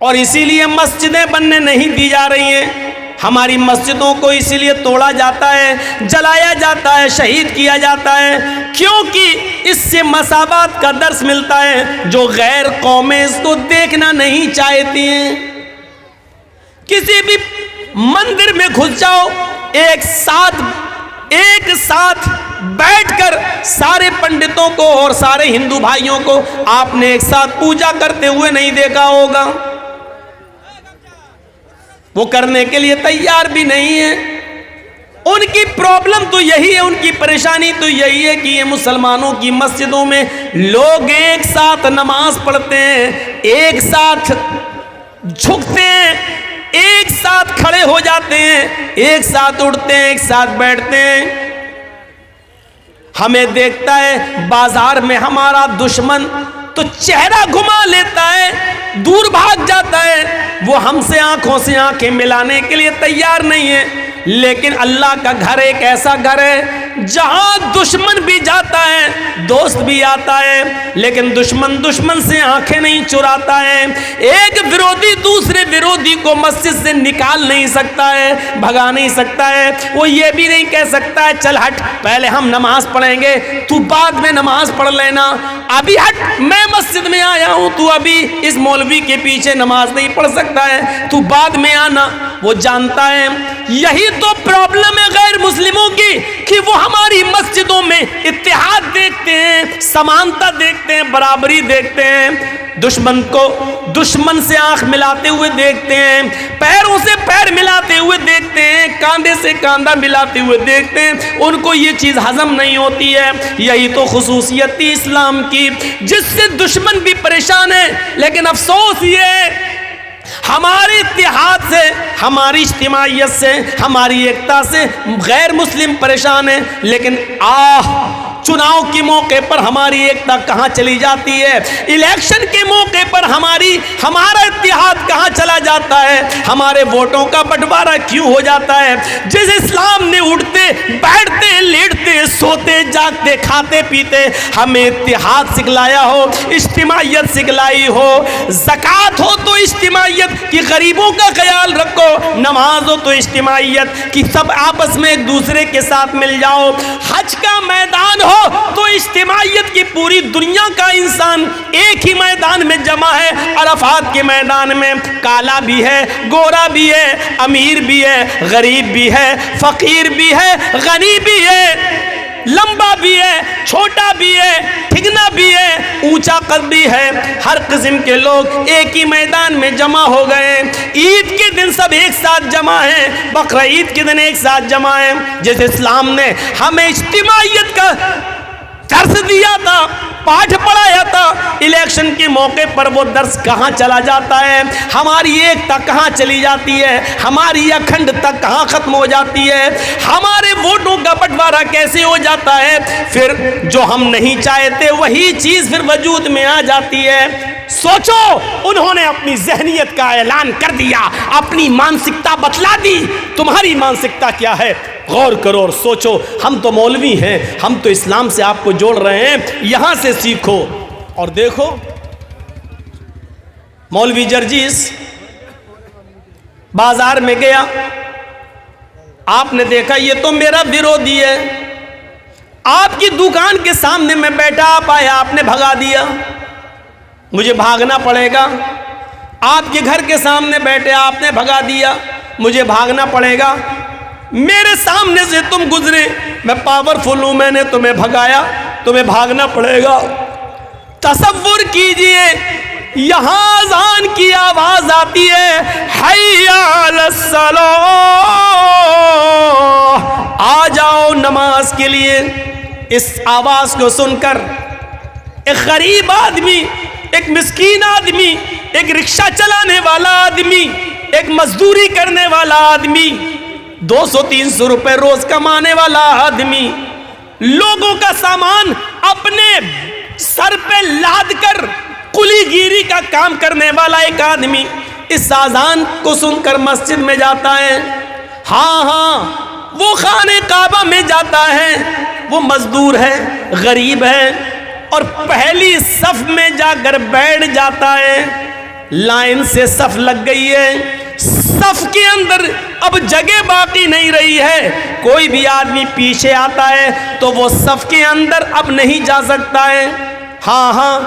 और इसीलिए मस्जिदें बनने नहीं दी जा रही हैं। हमारी मस्जिदों को इसीलिए तोड़ा जाता है, जलाया जाता है, शहीद किया जाता है, क्योंकि इससे मसावत का दर्स मिलता है जो गैर कौमें इसको देखना नहीं चाहती हैं। किसी भी मंदिर में घुस जाओ, एक साथ बैठकर सारे पंडितों को और सारे हिंदू भाइयों को आपने एक साथ पूजा करते हुए नहीं देखा होगा। वो करने के लिए तैयार भी नहीं है। उनकी प्रॉब्लम तो यही है, उनकी परेशानी तो यही है कि ये मुसलमानों की मस्जिदों में लोग एक साथ नमाज पढ़ते हैं, एक साथ झुकते हैं, एक साथ खड़े हो जाते हैं, एक साथ उठते हैं, एक साथ बैठते हैं। हमें देखता है बाजार में हमारा दुश्मन तो चेहरा घुमा लेता है, दूर भाग जाता है, वो हमसे आंखों से आंखें मिलाने के लिए तैयार नहीं है। लेकिन अल्लाह का घर एक ऐसा घर है जहां दुश्मन भी जाता है, दोस्त भी आता है, लेकिन दुश्मन से आंखें नहीं चुराता है। एक विरोधी दूसरे विरोधी को मस्जिद से निकाल नहीं सकता है, भगा नहीं सकता है। वो ये भी नहीं कह सकता है चल हट, पहले हम नमाज पढ़ेंगे, तू बाद में नमाज पढ़ लेना, अभी हट, मैं मस्जिद में आया हूं, तू अभी इस मौलवी के पीछे नमाज नहीं पढ़ सकता है, तू बाद में आना। वो जानता है यही तो प्रॉब्लम है गैर मुस्लिमों की कि वो हमारी मस्जिदों में इत्तेहाद देखते हैं, समानता देखते हैं, बराबरी देखते हैं। दुश्मन को दुश्मन से आंख मिलाते हुए देखते हैं, पैरों से पैर मिलाते हुए देखते हैं, कांधे से कांधा मिलाते हुए देखते हैं। उनको ये चीज़ हजम नहीं होती है। यही तो खुसूसियत थी इस्लाम की, जिससे दुश्मन भी परेशान है। लेकिन अफसोस ये हमारे इत्तेहाद से, हमारी इज्तिमाइयत से, हमारी एकता से गैर मुस्लिम परेशान है। लेकिन चुनाव के मौके पर हमारी एकता कहाँ चली जाती है, इलेक्शन के मौके पर हमारा इत्तेहाद कहाँ चला जाता है, हमारे वोटों का बंटवारा क्यों हो जाता है। जिस इस्लाम ने उठते बैठते लेटते सोते जागते खाते पीते हमें इत्तेहाद सिखलाया हो, इज्तिमाइयत सिखलाई हो, ज़कात हो तो इज्तिमाइयत कि गरीबों का ख्याल रखो, नमाज हो तो इज्तिमाइयत कि सब आपस में एक दूसरे के साथ मिल जाओ, हज का मैदान हो तो इज्तिमाइयत की पूरी दुनिया का इंसान एक ही मैदान में जमा है। अरफात के मैदान में काला भी है, गोरा भी है, अमीर भी है, गरीब भी है, फकीर भी है, गनी भी है, लंबा भी है, छोटा भी है, ठिगना भी है, ऊंचा कद भी है। हर किस्म के लोग एक ही मैदान में जमा हो गए। ईद के दिन सब एक साथ जमा है, बकरा ईद के दिन एक साथ जमा है। जैसे इस्लाम ने हमें इज्तिमाइयत का दर्स दिया था, पाठ पढ़ाया था, इलेक्शन के मौके पर वो दर्स कहाँ चला जाता है, हमारी एकता कहाँ चली जाती है, हमारी अखंडता कहाँ खत्म हो जाती है, हमारे वोटों का बंटवारा कैसे हो जाता है। फिर जो हम नहीं चाहते वही चीज़ फिर वजूद में आ जाती है। सोचो, उन्होंने अपनी जहनियत का ऐलान कर दिया, अपनी मानसिकता बतला दी। तुम्हारी मानसिकता क्या है, गौर करो और सोचो। हम तो मौलवी हैं, हम तो इस्लाम से आपको जोड़ रहे हैं, यहां से सीखो और देखो। मौलवी जर्जीस बाजार में गया, आपने देखा ये तो मेरा विरोधी है, आपकी दुकान के सामने मैं बैठा, आप आया, आपने भगा दिया, मुझे भागना पड़ेगा। आपके घर के सामने बैठे, आपने भगा दिया, मुझे भागना पड़ेगा। मेरे सामने से तुम गुजरे, मैं पावरफुल हूं, मैंने तुम्हें भगाया, तुम्हें भागना पड़ेगा। तसव्वुर कीजिए, यहां अज़ान की आवाज आती है, हय्या अलस्सलाह, आ जाओ नमाज के लिए। इस आवाज को सुनकर एक गरीब आदमी, एक मिस्कीन आदमी, एक रिक्शा चलाने वाला आदमी, एक मजदूरी करने वाला आदमी, 200-300 रुपए रोज कमाने वाला आदमी, लोगों का सामान अपने सर पे लाद कर कुलीगिरी का काम करने वाला एक आदमी इस अज़ान को सुनकर मस्जिद में जाता है। हाँ, वो खाने काबा में जाता है, वो मजदूर है, गरीब है और पहली सफ में जाकर बैठ जाता है। लाइन से सफ लग गई है, सफ के अंदर अब जगह बाकी नहीं रही है। कोई भी आदमी पीछे आता है तो वो सफ के अंदर अब नहीं जा सकता है। हाँ हाँ,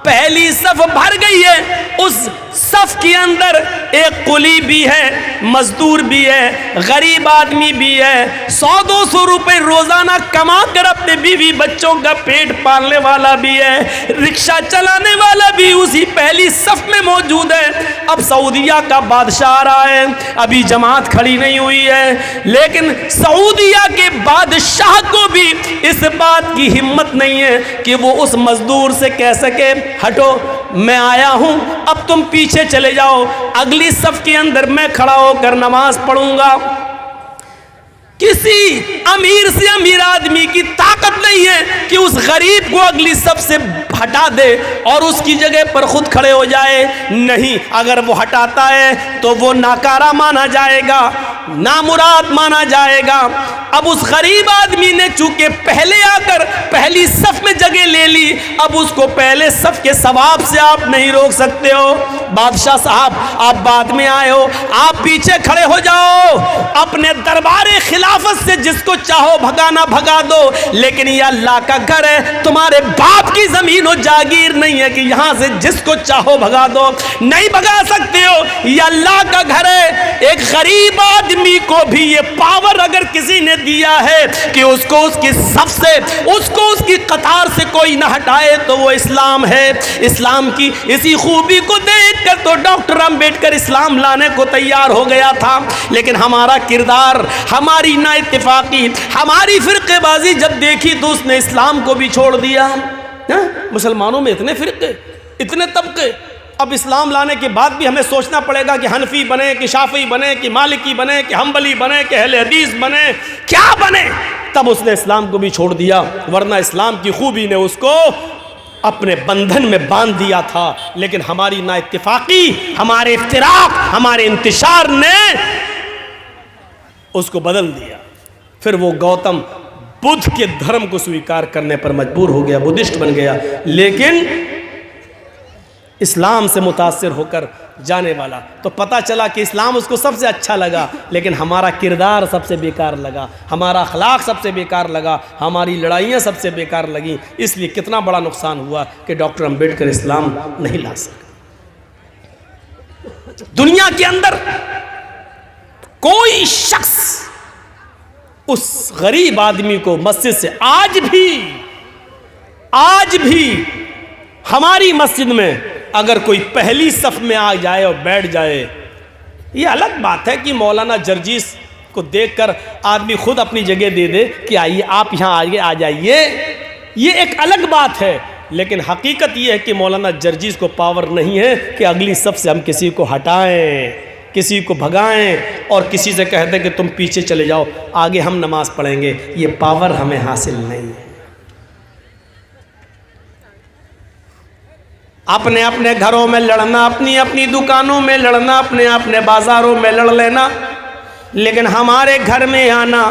पहली सफ भर गई है, उस सफ के अंदर एक कुली भी है, मजदूर भी है, गरीब आदमी भी है, 100-200 रुपए रोजाना कमा कर अपने बीवी बच्चों का पेट पालने वाला भी है, रिक्शा चलाने वाला भी उसी पहली सफ में मौजूद है। अब सऊदिया का बादशाह आ रहा है, अभी जमात खड़ी नहीं हुई है, लेकिन सऊदिया के बादशाह को भी इस बात की हिम्मत नहीं है कि वो उस मजदूर से कह सके हटो, मैं आया हूं, अब तुम पीछे चले जाओ, अगली सफ के अंदर मैं खड़ा होकर नमाज पढ़ूंगा। किसी अमीर से अमीर आदमी की ताकत नहीं है कि उस गरीब को अगली सफ से हटा दे और उसकी जगह पर खुद खड़े हो जाए। नहीं, अगर वो हटाता है तो वो नाकारा माना जाएगा, नामुराद माना जाएगा। अब उस गरीब आदमी ने चूंकि पहले आकर पहली सफ में जगह ले ली, अब उसको पहले सफ के सवाब से आप नहीं रोक सकते हो। बादशाह साहब, आप बाद में आए हो, आप पीछे खड़े हो जाओ, अपने दरबारे खिलाफत से जिसको चाहो भगाना भगा दो, लेकिन ये अल्लाह का घर है, तुम्हारे बाप की जमीन हो, जागीर नहीं है कि यहां से जिसको चाहो भगा दो, नहीं भगा सकते हो। ये अल्लाह का घर है। एक गरीब आदमी को भी ये पावर अगर किसी ने दिया है कि उसको उसकी सफ से, उसको उसकी कतार से कोई ना हटाए, तो वो इस्लाम है। इस्लाम की इसी खूबी को देखकर तो डॉक्टर अंबेडकर इस्लाम लाने को तैयार हो गया था, लेकिन हमारा किरदार, हमारी ना इत्तेफाकी, हमारी फिरकेबाजी जब देखी तो उसने इस्लाम को भी छोड़ दिया। मुसलमानों में इतने फिरके, इतने तबके, अब इस्लाम लाने के बाद भी हमें सोचना पड़ेगा कि हनफी बने कि शाफी बने कि मालिकी बने कि हम्बली बने कि अहले हदीस बने, क्या बने। तब उसने इस्लाम को भी छोड़ दिया, वरना इस्लाम की खूबी ने उसको अपने बंधन में बांध दिया था। लेकिन हमारी ना इत्तेफाकी, हमारे इफ्तिराक, हमारे इंतशार ने उसको बदल दिया। फिर वो गौतम बुद्ध के धर्म को स्वीकार करने पर मजबूर हो गया, बुद्धिस्ट बन गया, लेकिन इस्लाम से मुतासिर होकर जाने वाला। तो पता चला कि इस्लाम उसको सबसे अच्छा लगा, लेकिन हमारा किरदार सबसे बेकार लगा, हमारा अखलाक सबसे बेकार लगा, हमारी लड़ाइयाँ सबसे बेकार लगी। इसलिए कितना बड़ा नुकसान हुआ कि डॉक्टर अंबेडकर इस्लाम नहीं ला सके। दुनिया के अंदर कोई शख्स उस गरीब आदमी को मस्जिद से आज भी हमारी मस्जिद में अगर कोई पहली सफ में आ जाए और बैठ जाए, ये अलग बात है कि मौलाना जर्जीस को देखकर आदमी खुद अपनी जगह दे दे कि आइए आप यहाँ आगे आ जाइए, ये एक अलग बात है। लेकिन हकीकत ये है कि मौलाना जर्जीस को पावर नहीं है कि अगली सफ से हम किसी को हटाएं, किसी को भगाएं और किसी से कहते हैं कि तुम पीछे चले जाओ, आगे हम नमाज पढ़ेंगे। ये पावर हमें हासिल नहीं है। अपने अपने घरों में लड़ना, अपनी अपनी दुकानों में लड़ना, अपने अपने बाजारों में लड़ लेना, लेकिन हमारे घर में आना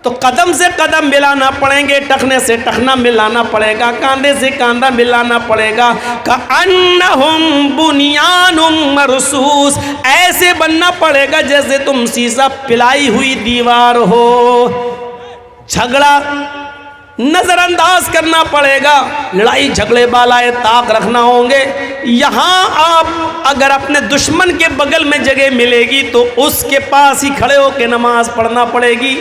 तो कदम से कदम मिलाना पड़ेंगे, टखने से टखना मिलाना पड़ेगा, कांधे से कांधा मिलाना पड़ेगा। कअन्नहुम बुनियानुम मरसूस, ऐसे बनना पड़ेगा जैसे तुम शीशा पिलाई हुई दीवार हो। झगड़ा नजरअंदाज करना पड़ेगा, लड़ाई झगड़े बालाए ताक रखना होंगे। यहाँ आप अगर अपने दुश्मन के बगल में जगह मिलेगी तो उसके पास ही खड़े होकर नमाज पढ़ना पड़ेगी।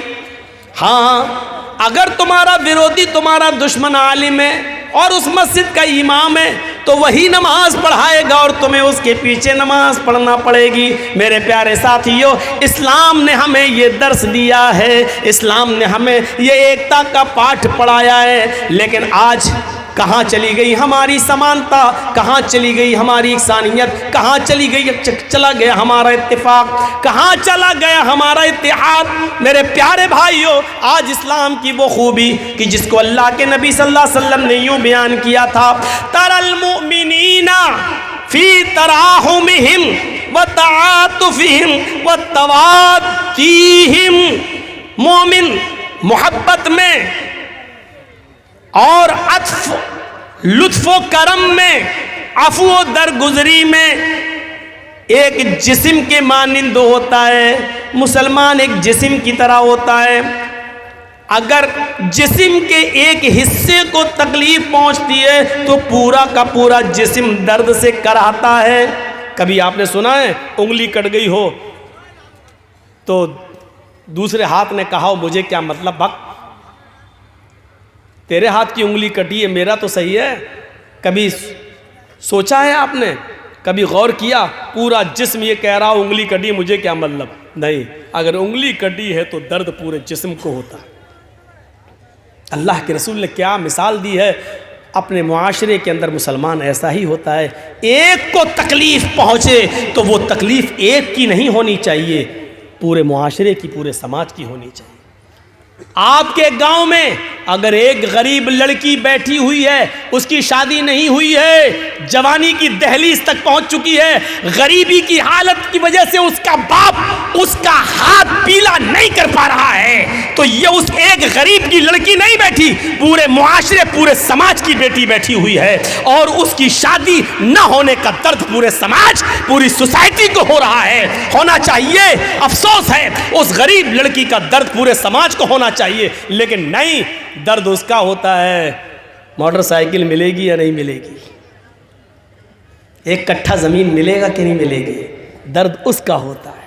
हाँ, अगर तुम्हारा विरोधी, तुम्हारा दुश्मन आलिम है और उस मस्जिद का इमाम है तो वही नमाज पढ़ाएगा और तुम्हें उसके पीछे नमाज पढ़ना पड़ेगी। मेरे प्यारे साथियों, इस्लाम ने हमें ये दर्स दिया है, इस्लाम ने हमें ये एकता का पाठ पढ़ाया है। लेकिन आज कहाँ चली गई हमारी समानता, कहाँ चली गई हमारी इंसानियत, कहाँ चली गई, चला गया हमारा इत्तेफाक, कहाँ चला गया हमारा इत्तेहाद। मेरे प्यारे भाइयों, आज इस्लाम की वो खूबी कि जिसको अल्लाह के नबी सल्लल्लाहु अलैहि वसल्लम ने यूँ बयान किया था, तरल मुमिनीना फी तराहुमिहिम व तआतुफिहिम व तवातीहिम, मोमिन मोहब्बत में और अत्फ लुत्फ़ो करम में अफू दरगुजरी में एक जिस्म के मानिंद होता है, मुसलमान एक जिस्म की तरह होता है। अगर जिस्म के एक हिस्से को तकलीफ पहुंचती है तो पूरा का पूरा जिस्म दर्द से कराहता है। कभी आपने सुना है उंगली कट गई हो तो दूसरे हाथ ने कहा हो मुझे क्या मतलब, भक्त तेरे हाथ की उंगली कटी है, मेरा तो सही है। कभी सोचा है आपने, कभी गौर किया? पूरा जिस्म ये कह रहा उंगली कटी, मुझे क्या मतलब? नहीं, अगर उंगली कटी है तो दर्द पूरे जिस्म को होता है। अल्लाह के रसूल ने क्या मिसाल दी है, अपने मुआशरे के अंदर मुसलमान ऐसा ही होता है। एक को तकलीफ पहुंचे तो वो तकलीफ एक की नहीं होनी चाहिए, पूरे मुआशरे की, पूरे समाज की होनी चाहिए। आपके गांव में अगर एक गरीब लड़की बैठी हुई है, उसकी शादी नहीं हुई है, जवानी की दहलीज तक पहुंच चुकी है, गरीबी की हालत की वजह से उसका बाप उसका हाथ पीला नहीं कर पा रहा है, तो ये उस एक गरीब की लड़की नहीं बैठी, पूरे मुआशरे, पूरे समाज की बेटी बैठी हुई है। और उसकी शादी न होने का दर्द पूरे समाज, पूरी सोसाइटी को हो रहा है, होना चाहिए। अफसोस है उस गरीब लड़की का दर्द पूरे समाज को होना चाहिए, लेकिन नहीं, दर्द उसका होता है मोटरसाइकिल मिलेगी या नहीं मिलेगी, एक कट्ठा जमीन मिलेगा कि नहीं मिलेगी, दर्द उसका होता है।